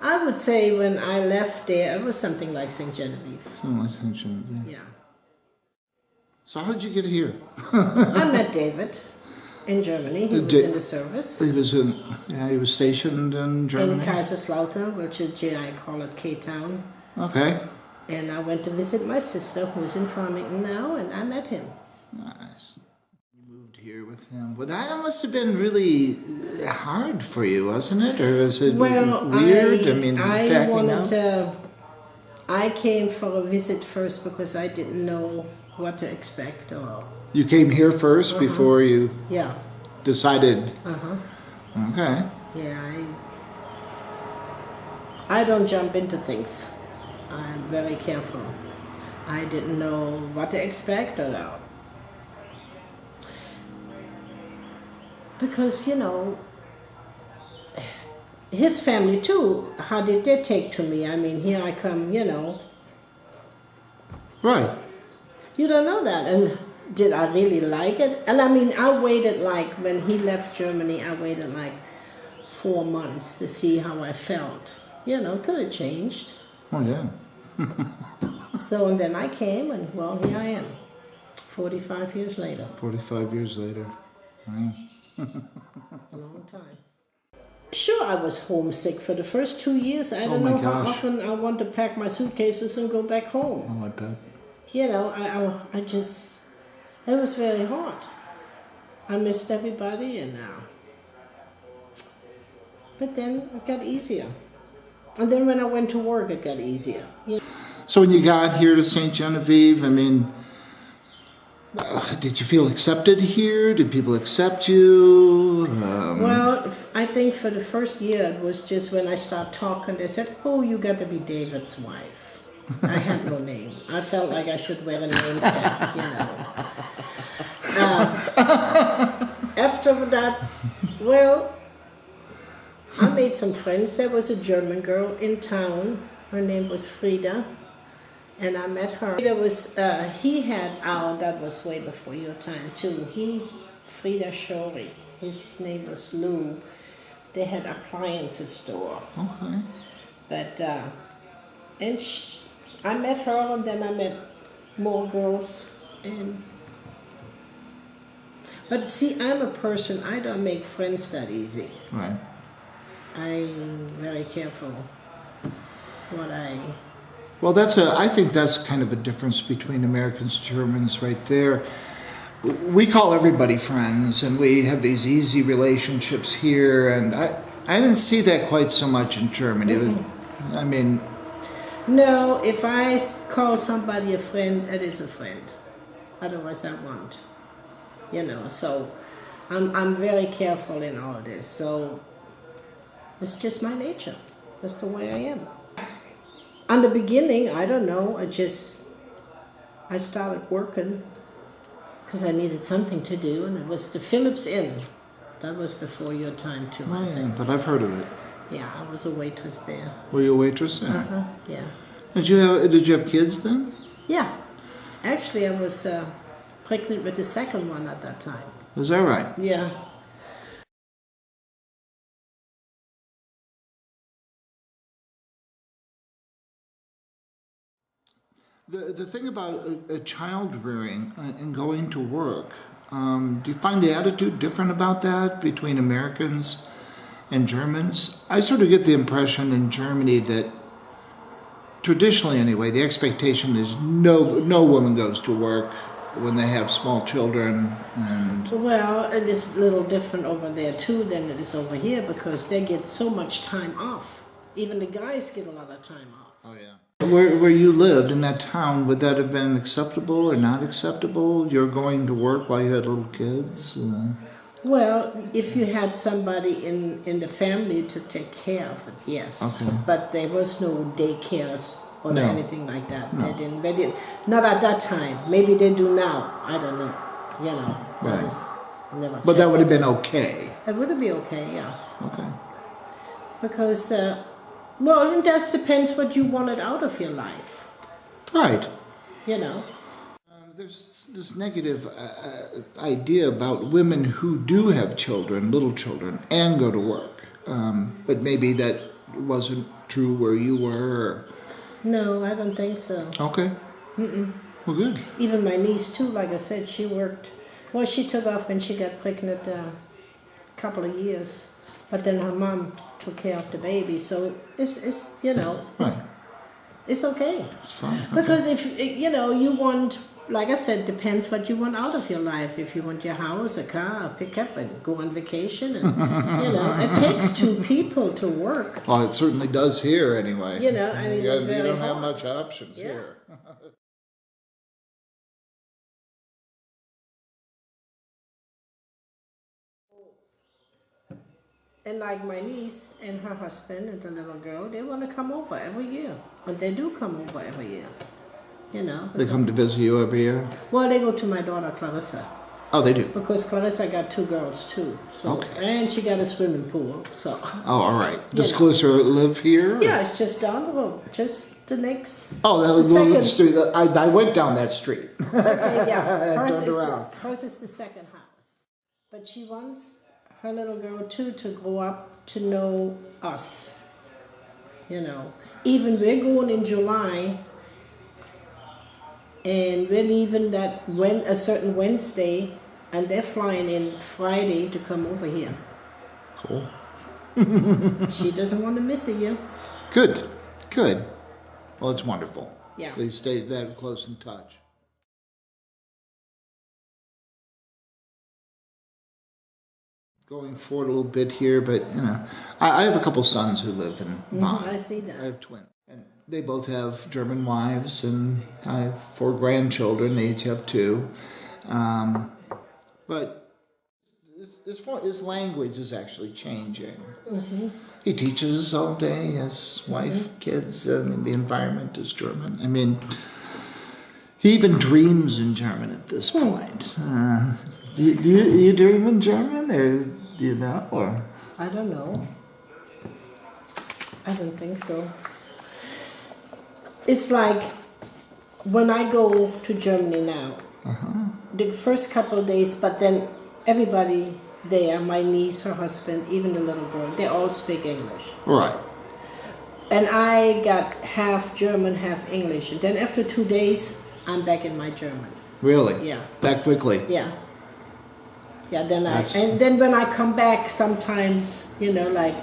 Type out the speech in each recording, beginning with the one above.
I would say when I left there, it was something like St. Genevieve. Something like St. Genevieve. Yeah. So how did you get here? I met David in Germany. He was in the service. He was stationed in Germany? In Kaiserslautern, which is, I call it K-Town. Okay. And I went to visit my sister, who's in Farmington now, and I met him. Nice. You moved here with him. Well, that must have been really hard for you, wasn't it? Or was it weird? I came for a visit first because I didn't know what to expect. Or you came here first before you decided? Okay. Yeah, I don't jump into things. I'm very careful. I didn't know what to expect or not. Because, his family too, how did they take to me? I mean, here I come, Right. You don't know that. And did I really like it? And I mean, I waited when he left Germany, I waited 4 months to see how I felt. It could have changed. Oh, yeah. So, and then I came, and well, here I am, 45 years later. 45 years later. Wow. A long time. Sure, I was homesick for the first 2 years. I don't know how often I want to pack my suitcases and go back home. Oh, I bet. I just, it was very hard. I missed everybody, and but then it got easier. And then when I went to work, it got easier. So when you got here to St. Genevieve, I mean, did you feel accepted here? Did people accept you? Well, I think for the first year, it was just when I started talking, they said, oh, you got to be David's wife. I had no name. I felt like I should wear a name tag, After that, well, I made some friends. There was a German girl in town. Her name was Frida. And I met her. Frida was, that was way before your time too. Frida Shori, his name was Lou. They had appliances store. Okay. But, I met her, and then I met more girls. But see, I'm a person, I don't make friends that easy. Right. I'm very careful Well, I think that's kind of a difference between Americans and Germans right there. We call everybody friends, and we have these easy relationships here, and I didn't see that quite so much in Germany. No, if I call somebody a friend, it is a friend. Otherwise I won't. So I'm very careful in all this. So it's just my nature. That's the way I am. In the beginning, I don't know, I started working because I needed something to do, and it was the Phillips Inn. That was before your time too, I think. But I've heard of it. Yeah, I was a waitress there. Were you a waitress there? Yeah. Did you have kids then? Yeah. Actually, I was pregnant with the second one at that time. Is that right? Yeah. The thing about a child rearing and going to work, do you find the attitude different about that between Americans and Germans? I sort of get the impression in Germany that, traditionally anyway, the expectation is no woman goes to work when they have small children. Well, it is a little different over there too than it is over here, because they get so much time off. Even the guys get a lot of time off. Oh yeah. Where you lived in that town, would that have been acceptable or not acceptable? You're going to work while you had little kids? Well, if you had somebody in the family to take care of it, yes. Okay. But there was no daycares or anything like that. No. They didn't. Not at that time. Maybe they do now. I don't know. Right. Never. But that would have been okay. It would be okay, yeah. Okay. Because, well, it just depends what you wanted out of your life. Right. There's this negative idea about women who do have children, little children, and go to work. But maybe that wasn't true where you were? No, I don't think so. Okay. Well, good. Even my niece too, like I said, she worked, well, she took off when she got pregnant a couple of years, but then her mom took care of the baby, so it's you know, it's okay. It's fine. Okay. Because if, you know, you want, like I said, depends what you want out of your life. If you want your house, a car, a pickup, and go on vacation, and, you know, it takes two people to work. Well, it certainly does here anyway. You know, I mean, it's very you don't have hard. much options Yeah. here. And like my niece and her husband and the little girl, they want to come over every year. And they do come over every year. You know. They come to visit you every year? Well, they go to my daughter Clarissa. Oh, they do? Because Clarissa got two girls too. So, Okay. and she got a swimming pool. So. Oh, all right. Does know. Clarissa live here? Yeah, it's just down the road. Just the next. Oh, that was the street. I went down that street. Okay, yeah. And Hers turned around. hers is the second house. But she wants her little girl too to grow up to know us. You know. Even we're going in July, and we're leaving a certain Wednesday, and they're flying in Friday to come over here. Cool. She doesn't want to miss a year. Good. Good. Well, it's wonderful. Yeah. They stay that close in touch. Going forward a little bit here, but you know, I have a couple sons who live in Bonn. I see that. I have twins, and they both have German wives, and I have 4 grandchildren. They each have 2. But as far as language is actually changing. He teaches all day. His wife, kids. I mean, the environment is German. I mean, he even dreams in German at this point. Do you dream in German, or do you know? Or I don't know. I don't think so. It's like when I go to Germany now, the first couple of days, but then everybody there, my niece, her husband, even the little girl, they all speak English. right. And I got half German, half English. And then after 2 days, I'm back in my German. Really? Yeah. That quickly? Yeah. Yeah, then That's- and then when I come back, sometimes, you know, like,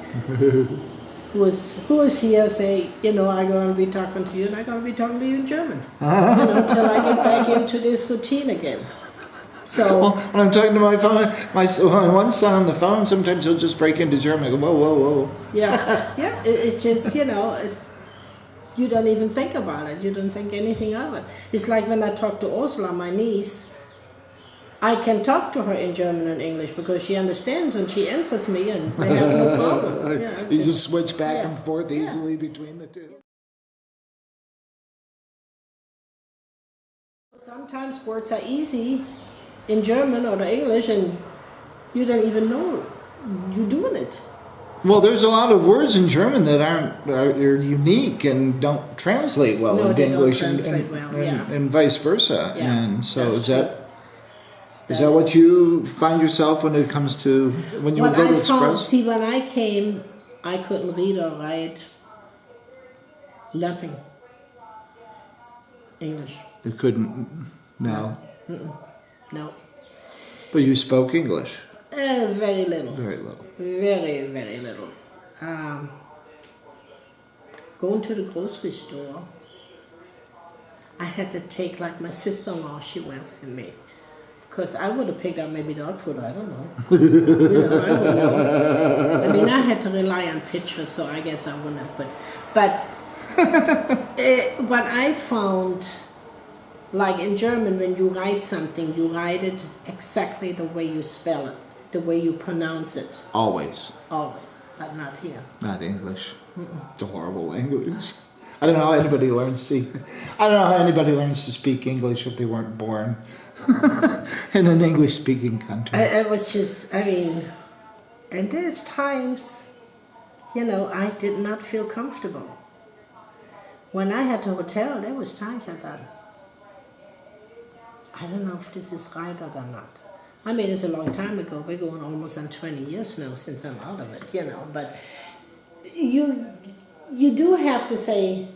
who is here, say, you know, I'm going to be talking to you, and I'm going to be talking to you in German. You know, till I get back into this routine again. So, Well, when I'm talking to my phone, my one son on the phone, sometimes he'll just break into German. I go, whoa, whoa, whoa. yeah, yeah, it's just, you know, you don't even think about it. You don't think anything of it. It's like when I talk to Ursula, my niece, I can talk to her in German and English because she understands and she answers me, and I have no problem. Yeah, You just switch back yeah, and forth yeah. easily between the two. Sometimes words are easy in German or the English, and you don't even know you're doing it. Well, there's a lot of words in German that are unique and don't translate well No, into they don't English, translate well, yeah. and vice versa. Yeah, And so that's is that what you find yourself when it comes to when you When go to I found, express? see, when I came, I couldn't read or write nothing English. You couldn't. No. No, But you spoke English. very little. Very little. Very, very little. Going to the grocery store, I had to take, like, my sister-in-law, she went with me. Because I would have picked up maybe dog food, I don't know. You know, I don't know. I mean, I had to rely on pictures, so I guess I wouldn't have put. But what I found, like in German, when you write something, you write it exactly the way you spell it, the way you pronounce it. Always. Always, but not here. Not English. It's a horrible language. I don't know how anybody learns to. I don't know how anybody learns to speak English if they weren't born in an English-speaking country. I was just, I mean, and there's times, you know, I did not feel comfortable. When I had the hotel, there was times I thought, I don't know if this is right or not. I mean, it's a long time ago. We're going almost on 20 years now since I'm out of it, you know. But you you do have to say,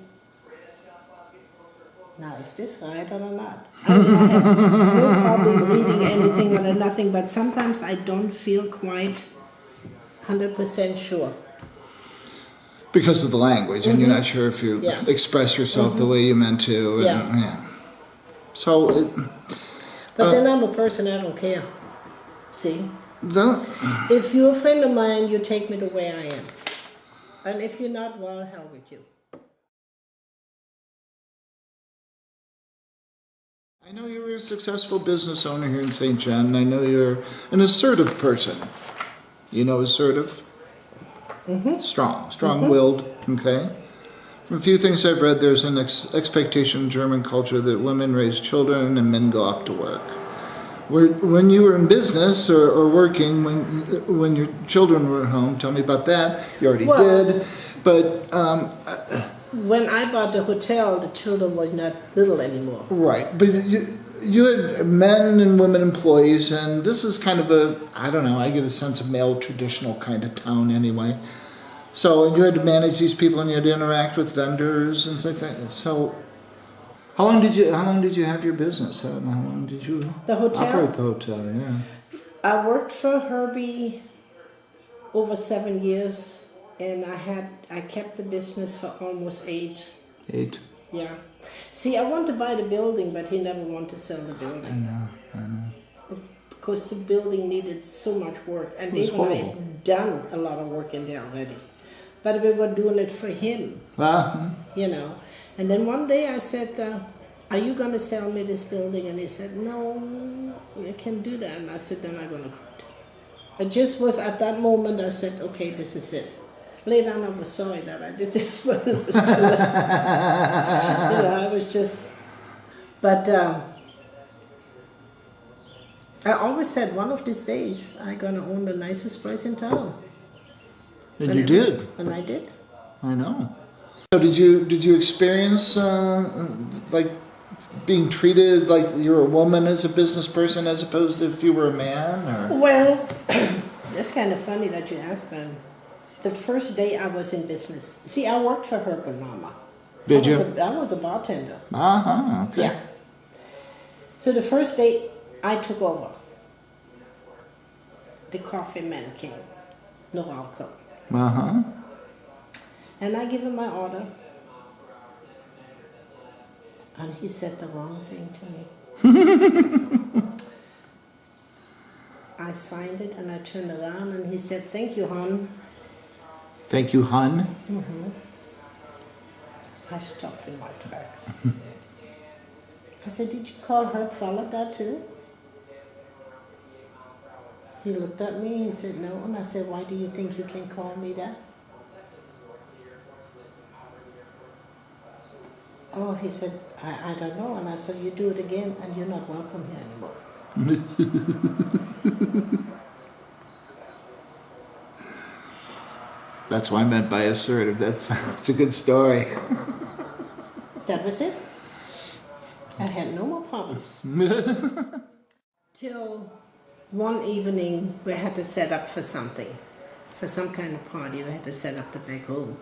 now is this right or not? I have no problem reading anything or nothing, but sometimes I don't feel quite 100% sure. Because of the language, and you're not sure if you express yourself the way you meant to. And, Yeah. So, But then I'm a person, I don't care. See? the, If you're a friend of mine, you take me the way I am. And if you're not, well, hell with you. I know you're a successful business owner here in St. John, and I know you're an assertive person. You know, assertive? Strong-willed, okay? From a few things I've read, there's an expectation in German culture that women raise children and men go off to work. When you were in business or working, when your children were at home, tell me about that. You already did, but when I bought the hotel, the children were not little anymore. right. But you had men and women employees, and this is kind of a, I don't know, I get a sense of male traditional kind of town anyway. So you had to manage these people, and you had to interact with vendors and things like that. So how long did you have your business? How long did you operate the hotel? Yeah. I worked for Herbie over 7 years, and I kept the business for almost 8. 8. Yeah. See, I wanted to buy the building, but he never wanted to sell the building. I know. Because the building needed so much work, and Dave and I had done a lot of work in there already. But we were doing it for him, you know. And then one day I said, are you going to sell me this building? And he said, no, I can't do that. And I said, then I'm going to quit. It just was at that moment I said, okay, this is it. Later on I was sorry that I did this, but it was too late. You know, I was just, but I always said one of these days I'm going to own the nicest place in town. And you did. And I did. I know. So did you experience like being treated like you're a woman as a business person as opposed to if you were a man? Or? Well, it's kind of funny that you asked that. The first day I was in business. See, I worked for her Mama. Did you? I was a bartender. Okay. Yeah. So the first day I took over, the coffee man came, no alcohol. And I give him my order. And he said the wrong thing to me. I signed it and I turned around and he said, thank you, hon. Thank you, hon. I stopped in my tracks. I said, did you call Herb Follett that too? He looked at me, he said, no. And I said, why do you think you can call me that? Oh, he said, I don't know. And I said, you do it again and you're not welcome here anymore. That's what I meant by assertive. That's a good story. That was it. I had no more problems. Till one evening we had to set up for something. For some kind of party, we had to set up the back room.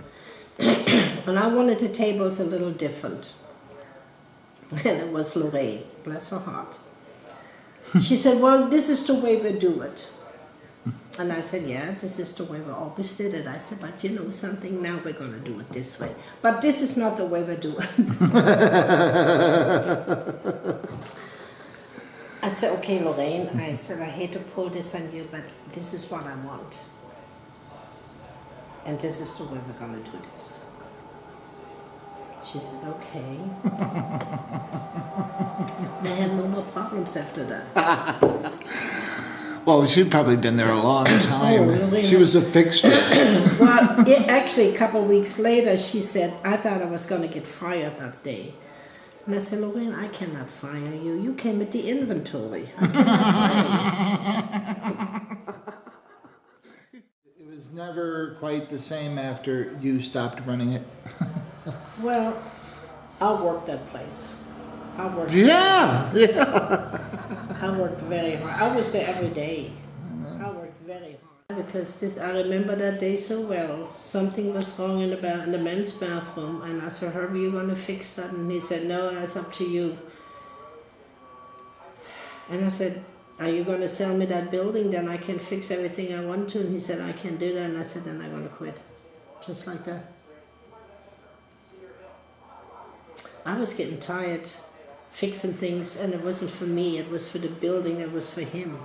And I wanted the tables a little different. And it was Lorraine, bless her heart. She said, well, this is the way we do it. And I said, yeah, this is the way we always did it. I said, but you know something, now we're going to do it this way. But this is not the way we do it. I said, okay, Lorraine, I said, I hate to pull this on you, but this is what I want. And this is the way we're going to do this. She said, okay. I had no more problems after that. Well, she'd probably been there a long time. Really? She was a fixture. Well, actually, a couple of weeks later, she said, I thought I was going to get fired that day. And I said, Lorraine, I cannot fire you. You came with the inventory. I cannot fire you. It was never quite the same after you stopped running it. Well, I worked that place. I worked. Yeah. I worked very hard. I was there every day. I worked very hard. Because I remember that day so well. Something was wrong in the men's bathroom, and I said, Herbie, you gonna fix that? And he said, no, it's up to you. And I said, are you gonna sell me that building? Then I can fix everything I want to. And he said, I can't do that. And I said, then I'm gonna quit. Just like that. I was getting tired fixing things, and it wasn't for me, it was for the building, it was for him.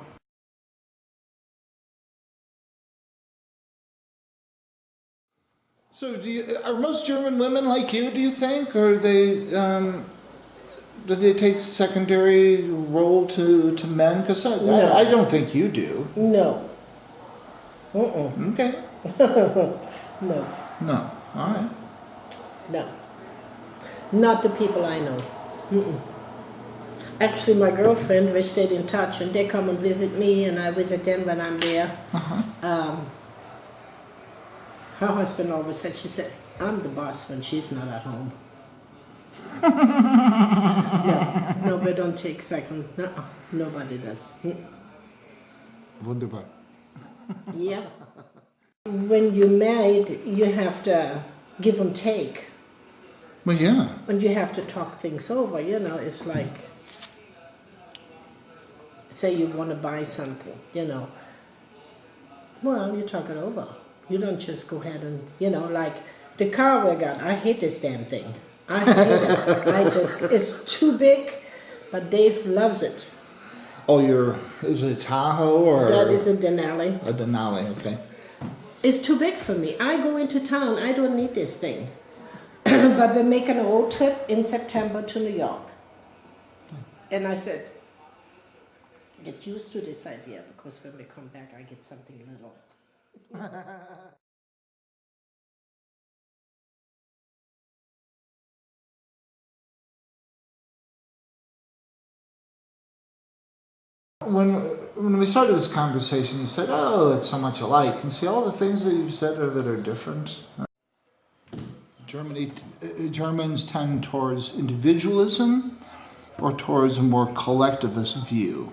So, are most German women like you? Do you think, or do they take secondary role to men? Because No. I don't think you do. No. Okay. No. No. All right. No. Not the people I know. Actually, my girlfriend, we stayed in touch, and they come and visit me, and I visit them when I'm there. Her husband always said, she said, I'm the boss when she's not at home. No, we don't take second. No, nobody does. Wunderbar. Yeah. When you're married, you have to give and take. Well, yeah. And you have to talk things over, you know. It's like, say you want to buy something, you know. Well, you talk it over. You don't just go ahead and, you know, like the car we got, I hate this damn thing. I hate it. It's too big, but Dave loves it. Oh, is it Tahoe or? That is a Denali. A Denali, okay. It's too big for me. I go into town, I don't need this thing. But we're making a road trip in September to New York. And I said, get used to this idea, because when we come back, I get something little. When we started this conversation, you said, "Oh, it's so much alike." And see, all the things that you've said that are different. Germans tend towards individualism, or towards a more collectivist view.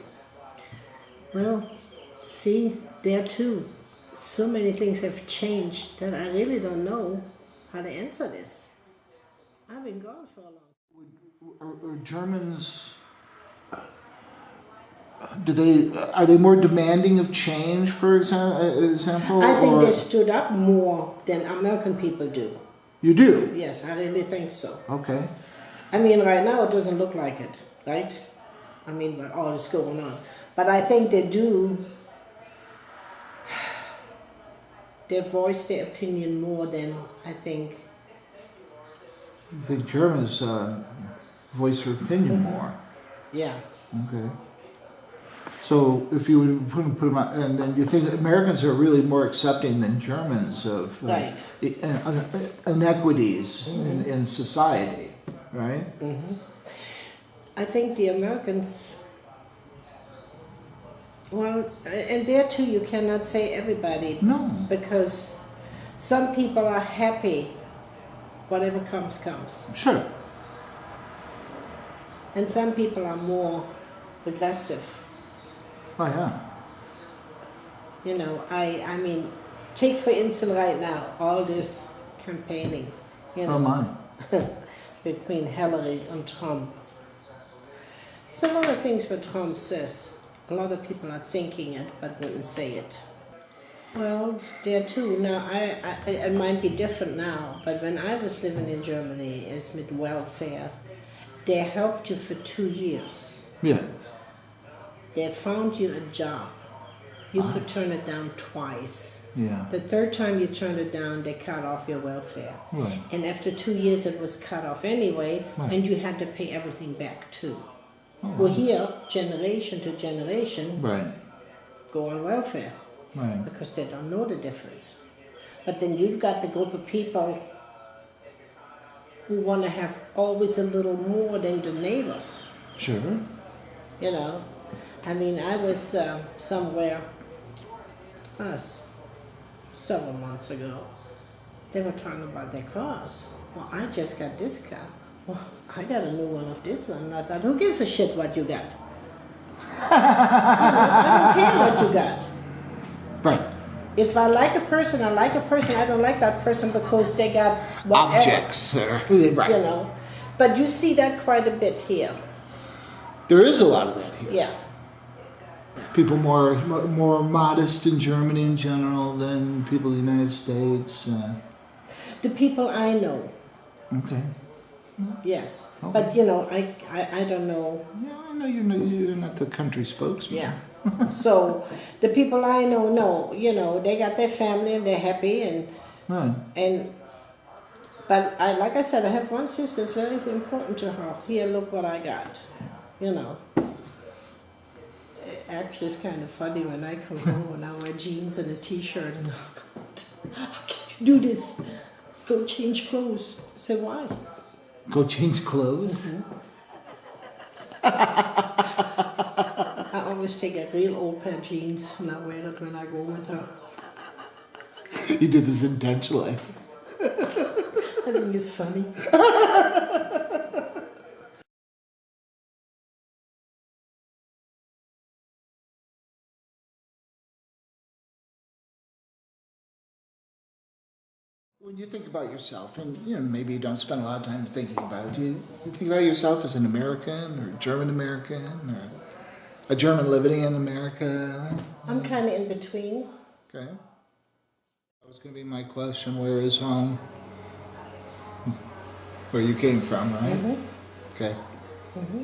Well, see, there too, so many things have changed that I really don't know how to answer this. I've been gone for a long time. Are Germans? Are they more demanding of change, for example? I think they stood up more than American people do. You do? Yes, I really think so. Okay. I mean, right now it doesn't look like it, right? I mean, with all this going on. But I think they do. They voice their opinion more than, I think. I think Germans voice their opinion more. Yeah. Okay. So if you would put them out, and then you think Americans are really more accepting than Germans of Right. inequities in society, right? I think the Americans, well, and there too you cannot say everybody. No. Because some people are happy, whatever comes. Sure. And some people are more aggressive. Oh yeah. You know, I mean, take for instance right now, all this campaigning, you know, Oh my. between Hillary and Trump. There's a lot of things what Trump says. A lot of people are thinking it, but wouldn't say it. Well, there too. Now, it might be different now, but when I was living in Germany, it's with welfare. They helped you for 2 years. Yeah. They found you a job. You could turn it down twice. Yeah. The third time you turned it down, they cut off your welfare. Right. And after 2 years, it was cut off anyway, Right. and you had to pay everything back too. Oh, Well, here, generation to generation, Right. go on welfare Right. because they don't know the difference. But then you've got the group of people who want to have always a little more than the neighbors. Sure. You know, I mean, I was somewhere several months ago. They were talking about their cars. Well, I just got this car. Well, I got a new one of this one. And I thought, who gives a shit what you got? I don't care what you got. Right. If I like a person, I like a person. I don't like that person because they got whatever, Objects, or, right. you know. But you see that quite a bit here. There is a lot of that here. Yeah. People more modest in Germany in general than people in the United States. The people I know. Okay. Yes. Okay. But you know, I don't know. Yeah, I know you're not the country spokesman. Yeah. So the people I know, you know, they got their family and they're happy and but like I said, I have one sister that's very important to her. Here, look what I got. You know. Actually, it's kind of funny when I come home and I wear jeans and a t-shirt and oh God, how can you do this? Go change clothes. I say, why? Go change clothes? Mm-hmm. I always take a real old pair of jeans and I wear it when I go with her. You did this intentionally. I think it's funny. When you think about yourself, and you know maybe you don't spend a lot of time thinking about it, do you think about yourself as an American or German American or a German living in America? I'm kind of in between. Okay. That was going to be my question. Where is home? Where you came from, right? Mm-hmm. Okay. Mm-hmm.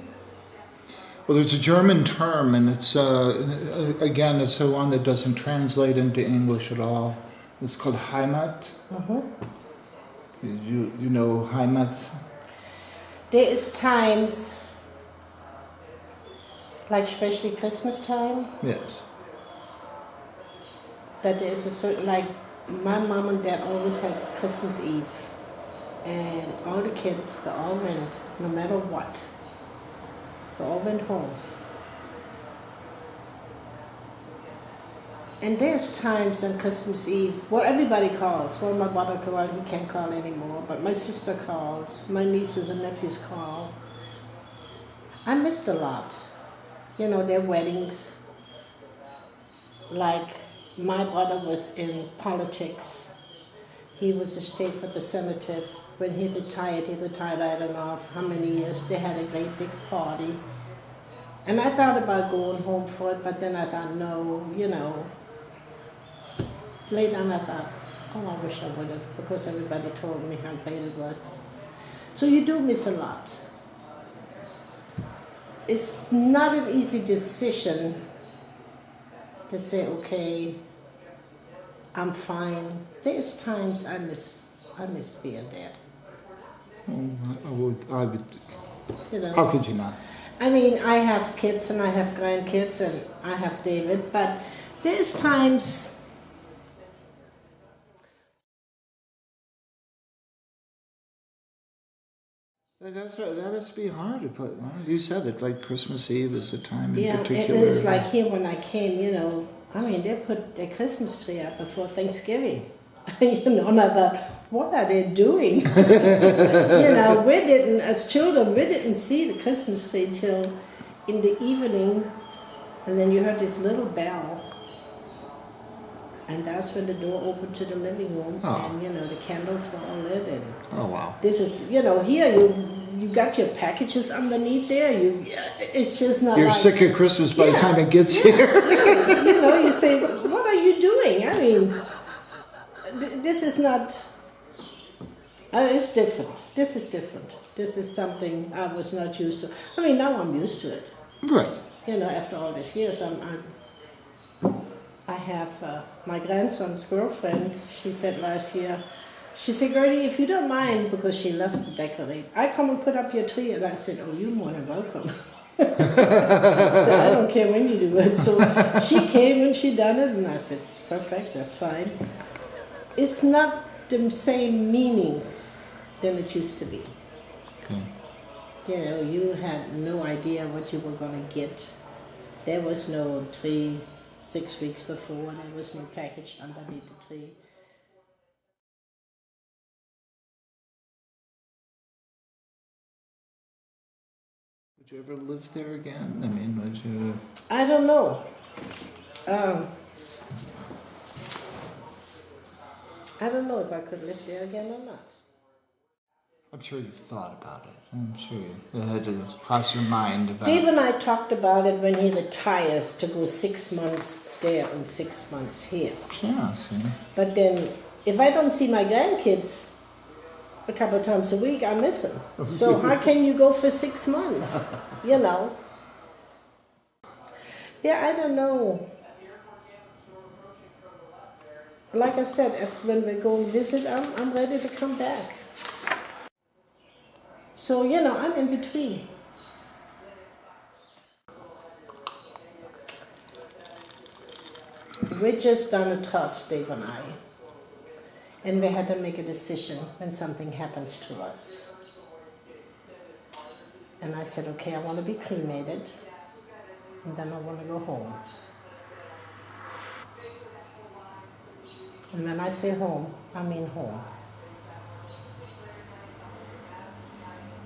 Well, there's a German term, and it's again, it's the one that doesn't translate into English at all. It's called Heimat. Mm-hmm. You know Heimat? There is times, like especially Christmas time, Yes. that there is a certain, like my mom and dad always had Christmas Eve. And all the kids, they all went, no matter what. They all went home. And there's times on Christmas Eve, well, everybody calls. Well, my brother called, he can't call anymore, but my sister calls, my nieces and nephews call. I missed a lot. You know, their weddings. Like, my brother was in politics. He was a state representative. When he retired, I don't know how many years. They had a great big party. And I thought about going home for it, but then I thought, no, you know. Later on I thought, oh, I wish I would have, because everybody told me how great it was. So you do miss a lot. It's not an easy decision to say, okay, I'm fine. There's times I miss being there. I would. You know. How could you not? I mean, I have kids and I have grandkids and I have David, but there's times. That has to be hard to put. Well, you said it, like Christmas Eve is a time in Yeah, particular. and it's like here when I came, you know, I mean, they put their Christmas tree up before Thanksgiving. You know, and I thought, what are they doing? You know, as children, we didn't see the Christmas tree till in the evening, and then you heard this little bell, and that's when the door opened to the living room, and you know, the candles were all lit, and oh wow! This is, you know, here you got your packages underneath there. It's just not. You're like, sick of Christmas by the time it gets here. You know, you say, what are you doing? I mean, this is not. It's different. This is different. This is something I was not used to. I mean, now I'm used to it. Right. You know, after all these years, I have my grandson's girlfriend. She said last year, she said, Gertie, if you don't mind, because she loves to decorate, I come and put up your tree. And I said, oh, you're more than welcome. I said, I don't care when you do it. So she came and she done it, and I said, it's perfect, that's fine. It's not the same meanings than it used to be. Okay. You know, you had no idea what you were going to get. There was no tree 6 weeks before, and there was no package underneath the tree. Would you ever live there again? I mean, would you? I don't know. I don't know if I could live there again or not. I'm sure you've thought about it. I'm sure it had to cross your mind about Dave and I talked about it when he retires to go 6 months there and 6 months here. Yeah, see. But then, if I don't see my grandkids a couple of times a week, I miss them. So how can you go for 6 months? You know? Yeah, I don't know. Like I said, when we go and visit, I'm ready to come back. So, you know, I'm in between. We're just on a trust, Dave and I. And we had to make a decision when something happens to us. And I said, okay, I want to be cremated, and then I want to go home. And when I say home, I mean home.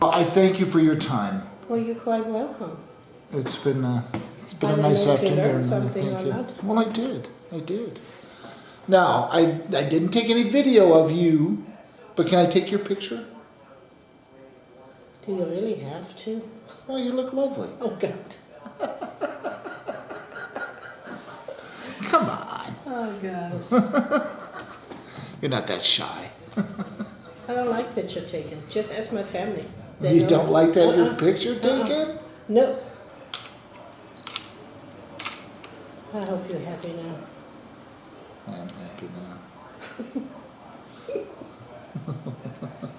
I thank you for your time. Well, you're quite welcome. It's been a I don't nice know if you afternoon. learned and something thank or you. not. Well, I did. Now, I didn't take any video of you, but can I take your picture? Do you really have to? Oh, you look lovely. Oh, God. Come on. Oh, gosh. You're not that shy. I don't like picture taken. Just ask my family. You don't like to have your Uh-uh. picture taken? No. I hope you're happy now. I'm happy now.